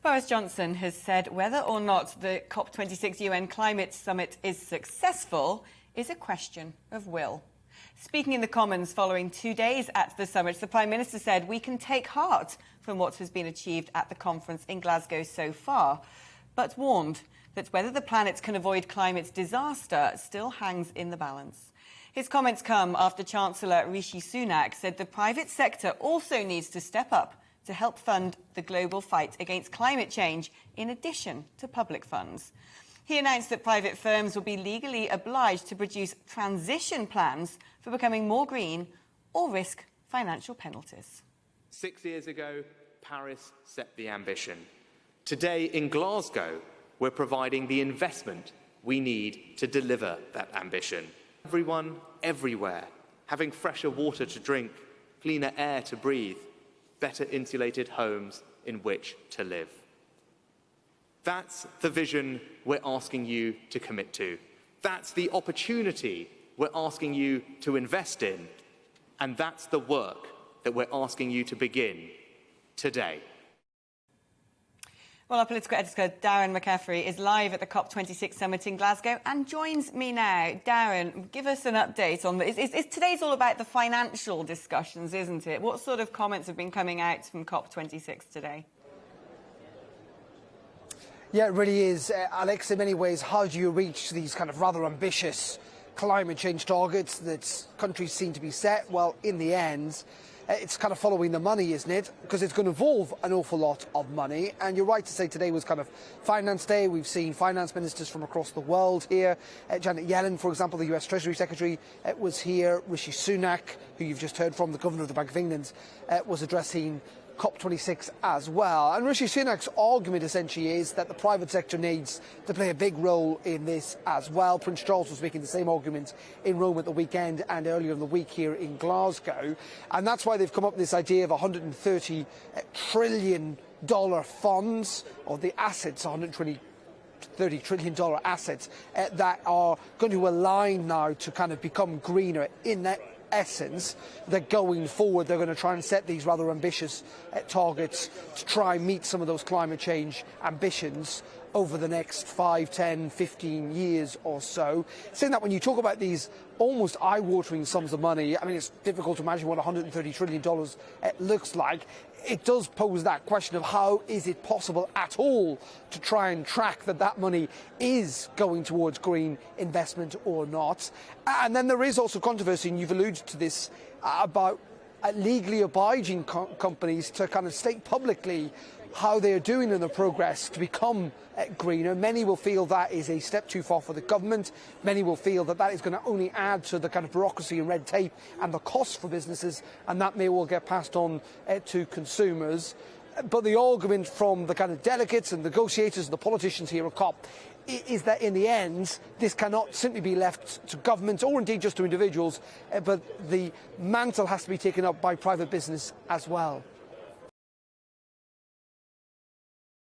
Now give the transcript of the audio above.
Boris Johnson has said whether or not the COP26 UN climate summit is successful is a question of will. Speaking in the Commons following 2 days at the summit, the Prime Minister said we can take heart from what has been achieved at the conference in Glasgow so far, but warned that whether the planet can avoid climate disaster still hangs in the balance. His comments come after Chancellor Rishi Sunak said the private sector also needs to step up to help fund the global fight against climate change, in addition to public funds. He announced that private firms will be legally obliged to produce transition plans for becoming more green or risk financial penalties. 6 years ago, Paris set the ambition. Today, in Glasgow, we're providing the investment we need to deliver that ambition. Everyone, everywhere, having fresher water to drink, cleaner air to breathe, better insulated homes in which to live. That's the vision we're asking you to commit to. That's the opportunity we're asking you to invest in. And that's the work that we're asking you to begin today. Well, our political editor, Darren McCaffrey, is live at the COP26 summit in Glasgow and joins me now. Darren, give us an update on this. Today's all about the financial discussions, isn't it? What sort of comments have been coming out from COP26 today? Yeah, it really is. Alex, in many ways, how do you reach these kind of rather ambitious climate change targets that countries seem to be set? Well, in the end, it's kind of following the money, isn't it? Because it's going to involve an awful lot of money. And you're right to say today was kind of Finance Day. We've seen finance ministers from across the world here. Janet Yellen, for example, the US Treasury Secretary, was here. Rishi Sunak, who you've just heard from, the Governor of the Bank of England, was addressing COP26 as well. And Rishi Sunak's argument essentially is that the private sector needs to play a big role in this as well. Prince Charles was making the same argument in Rome at the weekend and earlier in the week here in Glasgow. And that's why they've come up with this idea of $130 trillion funds, or the assets, $130 trillion assets that are going to align now to kind of become greener in that essence. That going forward they're going to try and set these rather ambitious targets to try and meet some of those climate change ambitions over the next 5, 10, 15 years or so. Saying that when you talk about these almost eye-watering sums of money, I mean, it's difficult to imagine what $130 trillion looks like. It does pose that question of how is it possible at all to try and track that money is going towards green investment or not. And then there is also controversy, and you've alluded to this, about legally obliging companies to kind of state publicly how they are doing in the progress to become greener. Many will feel that is a step too far for the government. Many will feel that is going to only add to the kind of bureaucracy and red tape and the costs for businesses, and that may well get passed on to consumers. But the argument from the kind of delegates and negotiators and the politicians here at COP is that in the end this cannot simply be left to government or indeed just to individuals, but the mantle has to be taken up by private business as well.